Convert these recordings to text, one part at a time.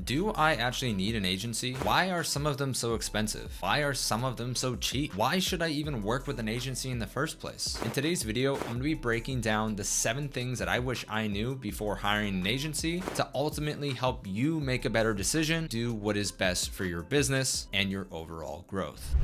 do I actually need an agency? Why are some of them so expensive? Why are some of them so cheap? Why should I even work with an agency in the first place? In today's video, I'm going to be breaking down the 7 things that I wish I knew before hiring an agency to ultimately help you make a better decision, do what is best for your business and your overall growth.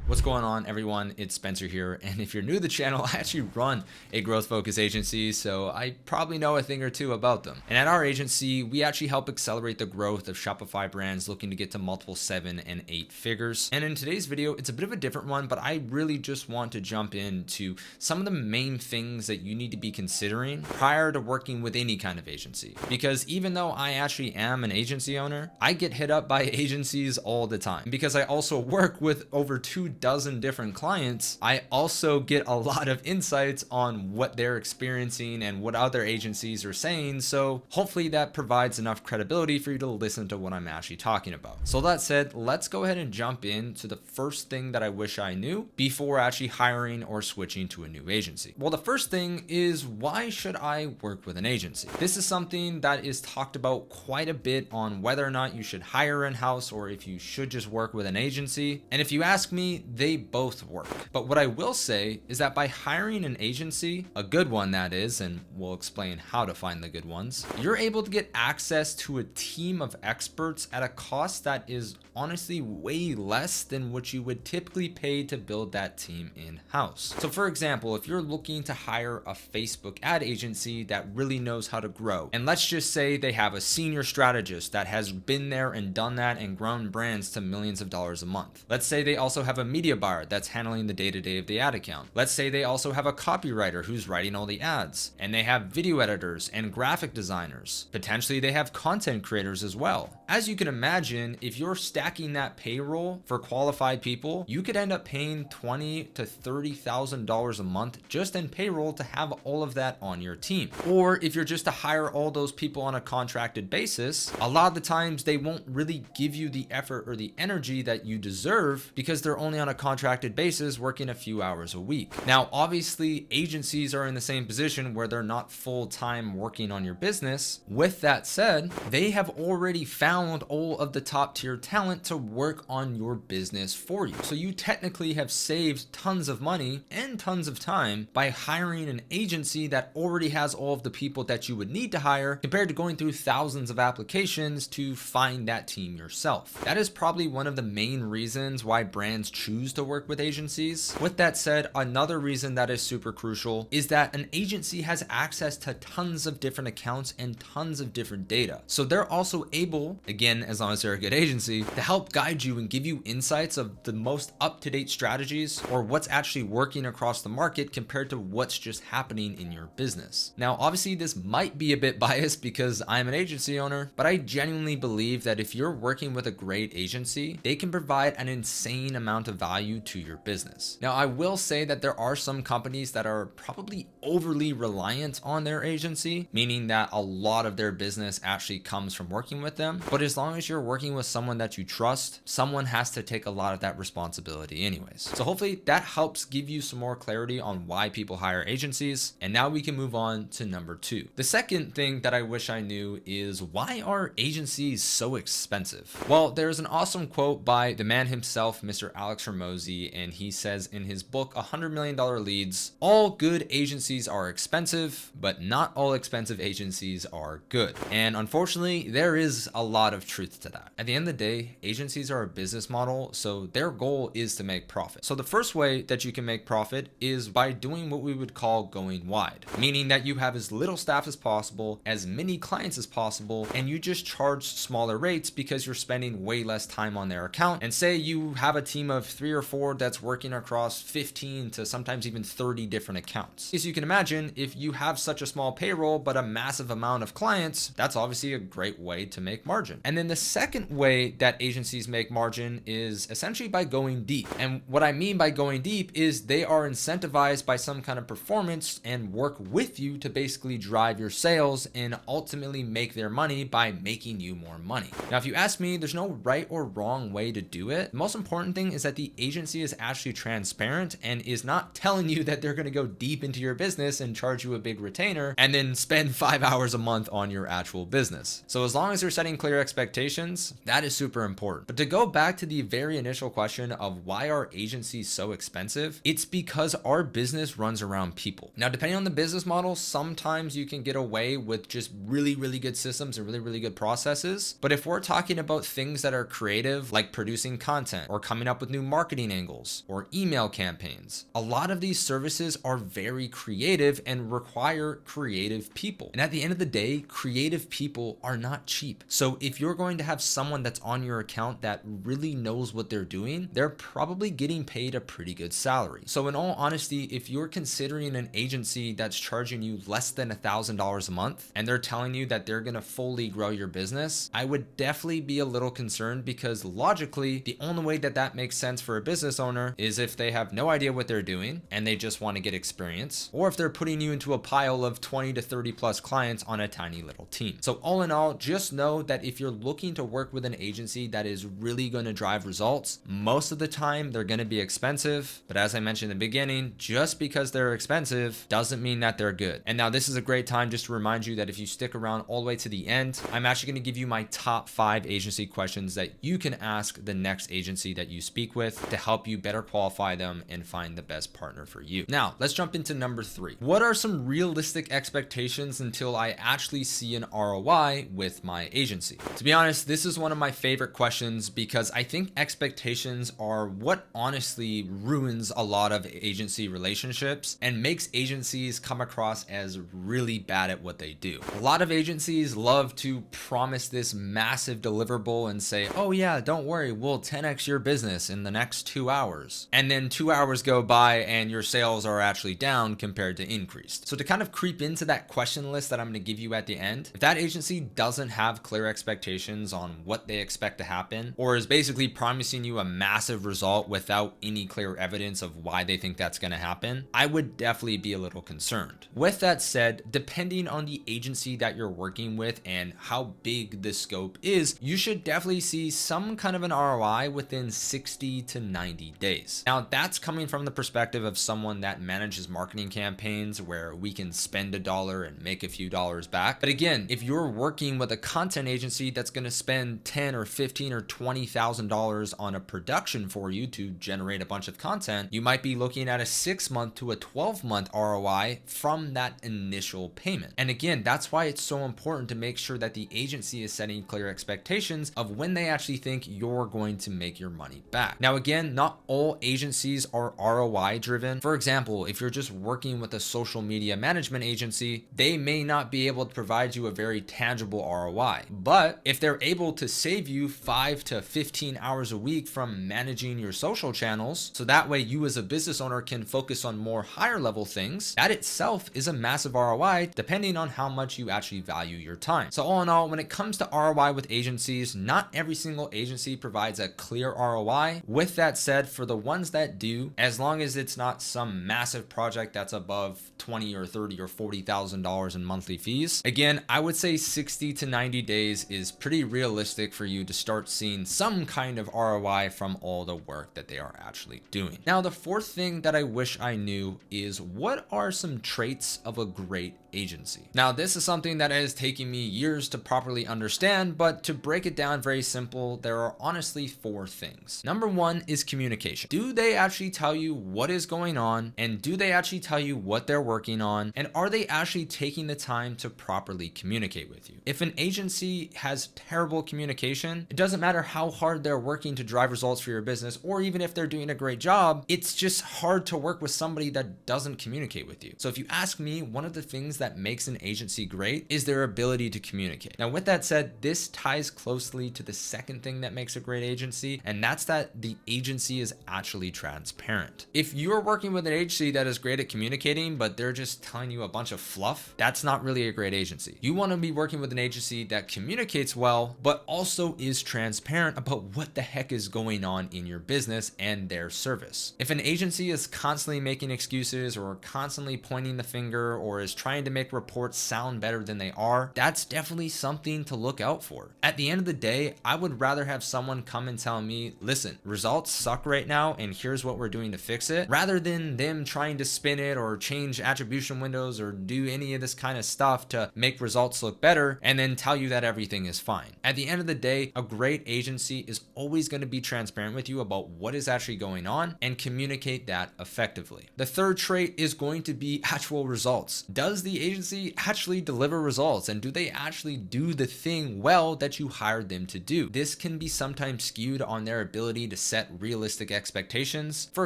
What's going on, everyone? It's Spencer here, and if you're new to the channel, I actually run a growth focused agency, so I probably know a thing or two about them. And at our agency, we actually help accelerate the growth of Shopify brands looking to get to multiple 7 and 8 figures. And in today's video, it's a bit of a different one, but I really just want to jump into some of the main things that you need to be considering prior to working with any kind of agency. Because even though I actually am an agency owner, I get hit up by agencies all the time. Because I also work with over 2 dozen different clients, I also get a lot of insights on what they're experiencing and what other agencies are saying. So hopefully that provides enough credibility for you to listen to what I'm actually talking about. So that said, let's go ahead and jump into the first thing that I wish I knew before actually hiring or switching to a new agency. Well, the first thing is, why should I work with an agency? This is something that is talked about quite a bit on whether or not you should hire in-house or if you should just work with an agency. And if you ask me, they both work. But what I will say is that by hiring an agency, a good one that is, and we'll explain how to find the good ones, you're able to get access to a team of experts at a cost that is honestly way less than what you would typically pay to build that team in-house. So for example, if you're looking to hire a Facebook ad agency that really knows how to grow, and let's just say they have a senior strategist that has been there and done that and grown brands to millions of dollars a month. Let's say they also have a media buyer that's handling the day-to-day of the ad account. Let's say they also have a copywriter who's writing all the ads, and they have video editors and graphic designers. Potentially they have content creators as well. As you can imagine, if you're stacking that payroll for qualified people, you could end up paying $20,000 to $30,000 a month just in payroll to have all of that on your team. Or if you're just to hire all those people on a contracted basis, a lot of the times they won't really give you the effort or the energy that you deserve because they're only on a contracted basis working a few hours a week. Now, obviously agencies are in the same position where they're not full-time working on your business. With that said, they have already found all of the top tier talent to work on your business for you. So you technically have saved tons of money and tons of time by hiring an agency that already has all of the people that you would need to hire compared to going through thousands of applications to find that team yourself. That is probably one of the main reasons why brands choose to work with agencies. With that said, another reason that is super crucial is that an agency has access to tons of different accounts and tons of different data. So they're also able, again, as long as they're a good agency, to help guide you and give you insights of the most up-to-date strategies or what's actually working across the market compared to what's just happening in your business. Now, obviously this might be a bit biased because I'm an agency owner, but I genuinely believe that if you're working with a great agency, they can provide an insane amount of value to your business. Now, I will say that there are some companies that are probably overly reliant on their agency, meaning that a lot of their business actually comes from working with them. But as long as you're working with someone that you trust, someone has to take a lot of that responsibility anyways. So hopefully that helps give you some more clarity on why people hire agencies. And now we can move on to number 2. The second thing that I wish I knew is, why are agencies so expensive? Well, there's an awesome quote by the man himself, Mr. Alex Hormozi, and he says in his book, $100 Million Leads, all good agencies are expensive, but not all expensive agencies are good. And unfortunately, there is a lot of truth to that. At the end of the day, agencies are a business model, so their goal is to make profit. So the first way that you can make profit is by doing what we would call going wide, meaning that you have as little staff as possible, as many clients as possible, and you just charge smaller rates because you're spending way less time on their account. And say you have a team of 3 or 4 that's working across 15 to sometimes even 30 different accounts. As you can imagine, if you have such a small payroll but a massive amount of clients, that's obviously a great way to make margin. And then the second way that agencies make margin is essentially by going deep. And what I mean by going deep is they are incentivized by some kind of performance and work with you to basically drive your sales and ultimately make their money by making you more money. Now, if you ask me, there's no right or wrong way to do it. The most important thing is that the the agency is actually transparent and is not telling you that they're going to go deep into your business and charge you a big retainer and then spend 5 hours a month on your actual business. So as long as you're setting clear expectations, that is super important. But to go back to the very initial question of why are agencies so expensive, it's because our business runs around people. Now, depending on the business model, sometimes you can get away with just really good systems and really good processes. But if we're talking about things that are creative, like producing content or coming up with new marketing angles or email campaigns, a lot of these services are very creative and require creative people. And at the end of the day, creative people are not cheap. So if you're going to have someone that's on your account that really knows what they're doing, they're probably getting paid a pretty good salary. So in all honesty, if you're considering an agency that's charging you less than $1,000 a month and they're telling you that they're going to fully grow your business, I would definitely be a little concerned, because logically, the only way that that makes sense for a business owner is if they have no idea what they're doing and they just want to get experience, or if they're putting you into a pile of 20 to 30 plus clients on a tiny little team. So all in all, just know that if you're looking to work with an agency that is really going to drive results, most of the time they're going to be expensive. But as I mentioned in the beginning, just because they're expensive doesn't mean that they're good. And now this is a great time just to remind you that if you stick around all the way to the end, I'm actually going to give you my top 5 agency questions that you can ask the next agency that you speak with to help you better qualify them and find the best partner for you. Now, let's jump into number 3. What are some realistic expectations until I actually see an ROI with my agency? To be honest, this is one of my favorite questions because I think expectations are what honestly ruins a lot of agency relationships and makes agencies come across as really bad at what they do. A lot of agencies love to promise this massive deliverable and say, oh yeah, don't worry, we'll 10x your business in the next 2 hours. And then 2 hours go by and your sales are actually down compared to increased. So to kind of creep into that question list that I'm going to give you at the end, if that agency doesn't have clear expectations on what they expect to happen, or is basically promising you a massive result without any clear evidence of why they think that's going to happen, I would definitely be a little concerned. With that said, depending on the agency that you're working with and how big the scope is, you should definitely see some kind of an ROI within 60 to 90 days. Now, that's coming from the perspective of someone that manages marketing campaigns where we can spend $1 and make a few dollars back. But again, if you're working with a content agency that's going to spend $10 or $15 or $20,000 on a production for you to generate a bunch of content, you might be looking at a 6-month to a 12-month ROI from that initial payment. And again, that's why it's so important to make sure that the agency is setting clear expectations of when they actually think you're going to make your money back. Now, again, not all agencies are ROI driven. For example, if you're just working with a social media management agency, they may not be able to provide you a very tangible ROI. But if they're able to save you 5 to 15 hours a week from managing your social channels, so that way you as a business owner can focus on more higher level things, that itself is a massive ROI depending on how much you actually value your time. So all in all, when it comes to ROI with agencies, not every single agency provides a clear ROI. With that said, for the ones that do, as long as it's not some massive project that's above $20 or $30 or $40,000 in monthly fees, again, I would say 60 to 90 days is pretty realistic for you to start seeing some kind of ROI from all the work that they are actually doing. Now, the fourth thing that I wish I knew is what are some traits of a great agency? Now, this is something that has taken me years to properly understand, but to break it down very simple, there are honestly 4 things. Number 1 is communication. Do they actually tell you what is going on? And do they actually tell you what they're working on? And are they actually taking the time to properly communicate with you? If an agency has terrible communication, it doesn't matter how hard they're working to drive results for your business, or even if they're doing a great job, it's just hard to work with somebody that doesn't communicate with you. So if you ask me, one of the things that makes an agency great is their ability to communicate. Now, with that said, this ties closely to the second thing that makes a great agency, and that's that the agency is actually transparent. If you're working with an agency that is great at communicating, but they're just telling you a bunch of fluff, that's not really a great agency. You want to be working with an agency that communicates well, but also is transparent about what the heck is going on in your business and their service. If an agency is constantly making excuses or constantly pointing the finger or is trying to make reports sound better than they are, that's definitely something to look out for. At the end of the day, I would rather have someone come and tell me, listen, results results suck right now and here's what we're doing to fix it, rather than them trying to spin it or change attribution windows or do any of this kind of stuff to make results look better and then tell you that everything is fine. At the end of the day, a great agency is always going to be transparent with you about what is actually going on and communicate that effectively. The third trait is going to be actual results. Does the agency actually deliver results, and do they actually do the thing well that you hired them to do? This can be sometimes skewed on their ability to set realistic expectations. For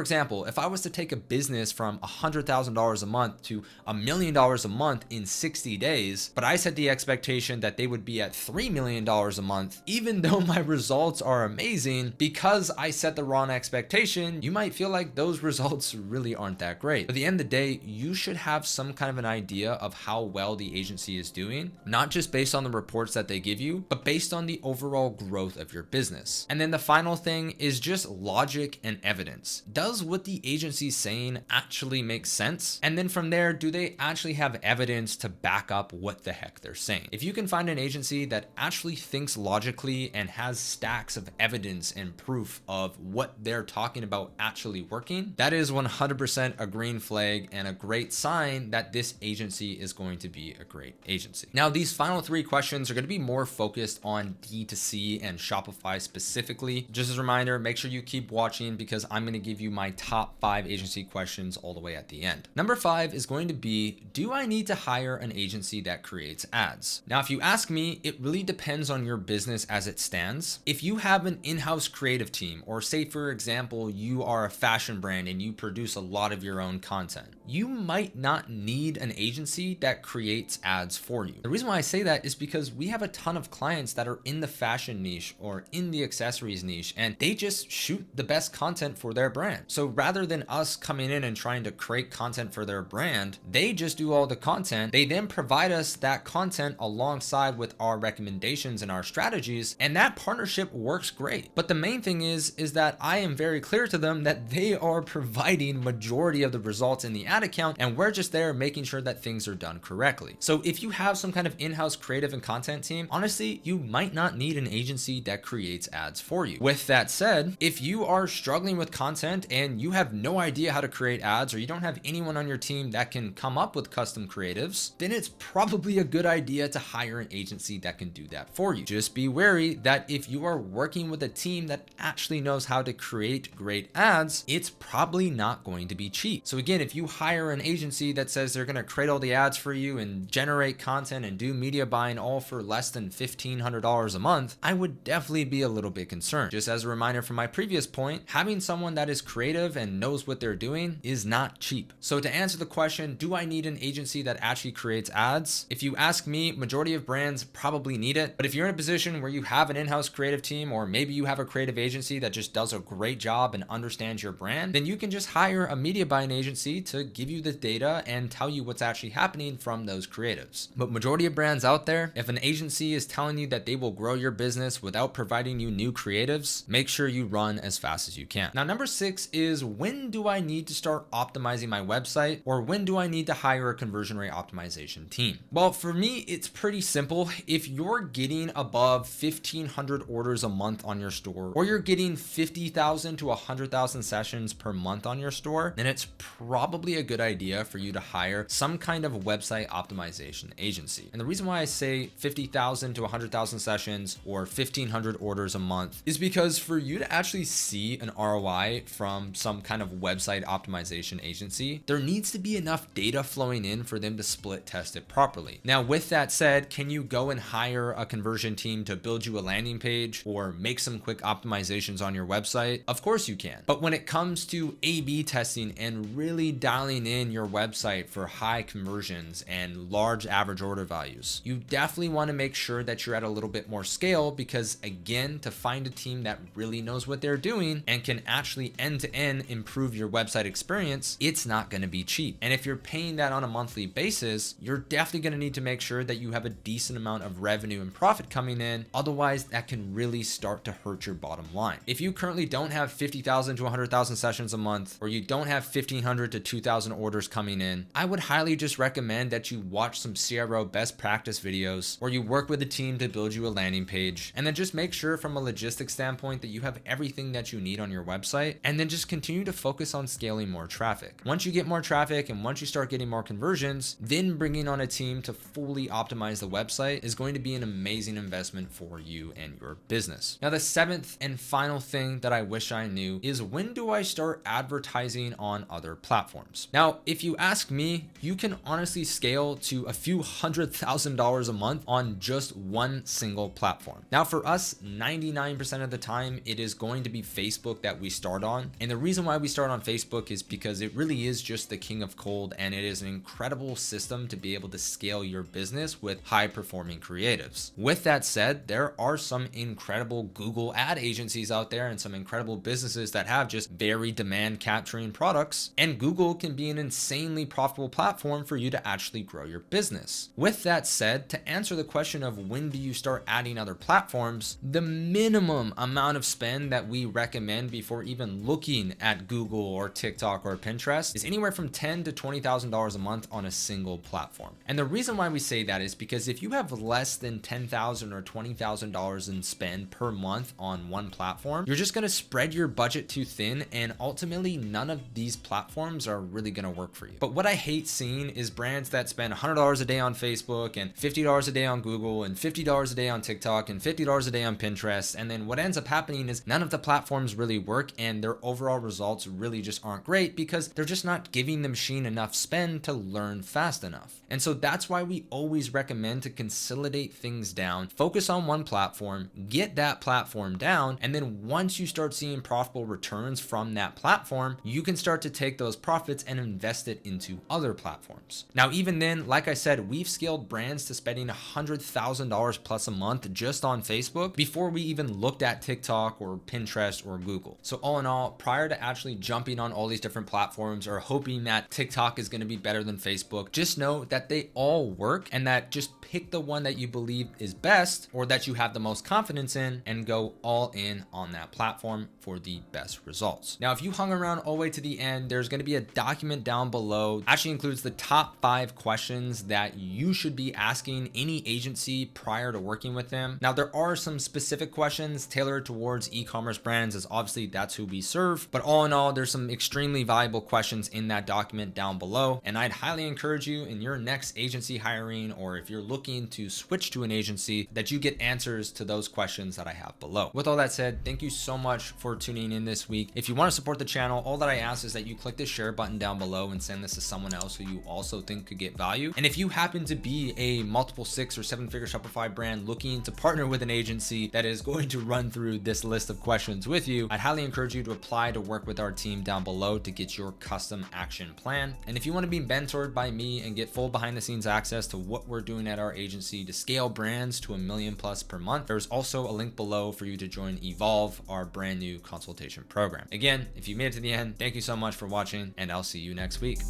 example, if I was to take a business from $100,000 a month to $1 million a month in 60 days, but I set the expectation that they would be at $3 million a month, even though my results are amazing, because I set the wrong expectation, you might feel like those results really aren't that great. But at the end of the day, you should have some kind of an idea of how well the agency is doing, not just based on the reports that they give you, but based on the overall growth of your business. And then the final thing is just logic and evidence. Does what the agency is saying actually make sense? And then from there, do they actually have evidence to back up what the heck they're saying? If you can find an agency that actually thinks logically and has stacks of evidence and proof of what they're talking about actually working, that is 100% a green flag and a great sign that this agency is going to be a great agency. Now, these final three questions are going to be more focused on D2C and Shopify specifically. Just as a reminder, make sure you keep watching because I'm going to give you my top 5 agency questions all the way at the end. Number 5 is going to be, do I need to hire an agency that creates ads? Now, if you ask me, it really depends on your business as it stands. If you have an in-house creative team, or say for example, you are a fashion brand and you produce a lot of your own content, you might not need an agency that creates ads for you. The reason why I say that is because we have a ton of clients that are in the fashion niche or in the accessories niche, and they just shoot the best content for their brand. So rather than us coming in and trying to create content for their brand, they just do all the content. They then provide us that content alongside with our recommendations and our strategies, and that partnership works great. But the main thing is that I am very clear to them that they are providing majority of the results in the ad account, and we're just there making sure that things are done correctly. So if you have some kind of in-house creative and content team, honestly, you might not need an agency that creates ads for you. With that said, if you are struggling with content and you have no idea how to create ads, or you don't have anyone on your team that can come up with custom creatives, then it's probably a good idea to hire an agency that can do that for you. Just be wary that if you are working with a team that actually knows how to create great ads, it's probably not going to be cheap. So again, if you hire an agency that says they're going to create all the ads for you and generate content and do media buying all for less than $1,500 a month, I would definitely be a little bit concerned. Just as a reminder from my previous point, having someone that is creative and knows what they're doing is not cheap. So to answer the question, do I need an agency that actually creates ads? If you ask me, majority of brands probably need it. But if you're in a position where you have an in-house creative team, or maybe you have a creative agency that just does a great job and understands your brand, then you can just hire a media buying agency to give you the data and tell you what's actually happening from those creatives. But majority of brands out there, if an agency is telling you that they will grow your business without providing you new creatives, make sure you run as fast as you can. Now, number 6 is, when do I need to start optimizing my website, or when do I need to hire a conversion rate optimization team? Well, for me, it's pretty simple. If you're getting above 1,500 orders a month on your store, or you're getting 50,000 to 100,000 sessions per month on your store, then it's probably a good idea for you to hire some kind of website optimization agency. And the reason why I say 50,000 to 100,000 sessions or 1,500 orders a month is because for you to actually see an ROI from some kind of website optimization agency, there needs to be enough data flowing in for them to split test it properly. Now, with that said, can you go and hire a conversion team to build you a landing page or make some quick optimizations on your website? Of course you can. But when it comes to A/B testing and really dialing in your website for high conversions and large average order values, you definitely want to make sure that you're at a little bit more scale, because again, to find a team that really knows what they're doing and can actually end-to-end improve your website experience, it's not going to be cheap. And if you're paying that on a monthly basis, you're definitely going to need to make sure that you have a decent amount of revenue and profit coming in. Otherwise, that can really start to hurt your bottom line. If you currently don't have 50,000 to 100,000 sessions a month, or you don't have 1,500 to 2,000 orders coming in, I would highly just recommend that you watch some CRO best practice videos, or you work with a team to build you a landing page, and then just make sure from a logistics standpoint that you have everything everything that you need on your website, and then just continue to focus on scaling more traffic. Once you get more traffic and once you start getting more conversions, then bringing on a team to fully optimize the website is going to be an amazing investment for you and your business. Now, the seventh and final thing that I wish I knew is, when do I start advertising on other platforms? Now, if you ask me, you can honestly scale to a few $100,000 a month on just one single platform. Now, for us, 99% of the time, it is going to be Facebook that we start on. And the reason why we start on Facebook is because it really is just the king of cold, and it is an incredible system to be able to scale your business with high performing creatives. With that said, there are some incredible Google ad agencies out there and some incredible businesses that have just very demand capturing products, and Google can be an insanely profitable platform for you to actually grow your business. With that said, to answer the question of when do you start adding other platforms, the minimum amount of spend that we recommend before even looking at Google or TikTok or Pinterest is anywhere from $10,000 to $20,000 a month on a single platform. And the reason why we say that is because if you have less than $10,000 or $20,000 in spend per month on one platform, you're just going to spread your budget too thin, and ultimately none of these platforms are really going to work for you. But what I hate seeing is brands that spend $100 a day on Facebook and $50 a day on Google and $50 a day on TikTok and $50 a day on Pinterest, and then what ends up happening is none of the platforms really work, and their overall results really just aren't great because they're just not giving the machine enough spend to learn fast enough. And so that's why we always recommend to consolidate things down, focus on one platform, get that platform down, and then once you start seeing profitable returns from that platform, you can start to take those profits and invest it into other platforms. Now, even then, like I said, we've scaled brands to spending $100,000 plus a month just on Facebook before we even looked at TikTok or Pinterest or Google. So all in all, prior to actually jumping on all these different platforms or hoping that TikTok is going to be better than Facebook, just know that they all work, and that just pick the one that you believe is best or that you have the most confidence in and go all in on that platform for the best results. Now, if you hung around all the way to the end, there's going to be a document down below. Actually includes the top 5 questions that you should be asking any agency prior to working with them. Now, there are some specific questions tailored towards e-commerce brands, as obviously that's who we serve. But all in all, there's some extremely valuable questions in that document down below. And I'd highly encourage you in your next agency hiring, or if you're looking to switch to an agency, that you get answers to those questions that I have below. With all that said, thank you so much for tuning in this week. If you want to support the channel, all that I ask is that you click the share button down below and send this to someone else who you also think could get value. And if you happen to be a multiple 6 or 7-figure Shopify brand looking to partner with an agency that is going to run through this list of questions with you, I'd highly encourage you to apply to work with our team down below to get your custom action plan. And if you want to be mentored by me and get full behind the scenes access to what we're doing at our agency to scale brands to $1 million+ per month, there's also a link below for you to join Evolve, our brand new consultation program. Again, if you made it to the end, thank you so much for watching, and I'll see you next week.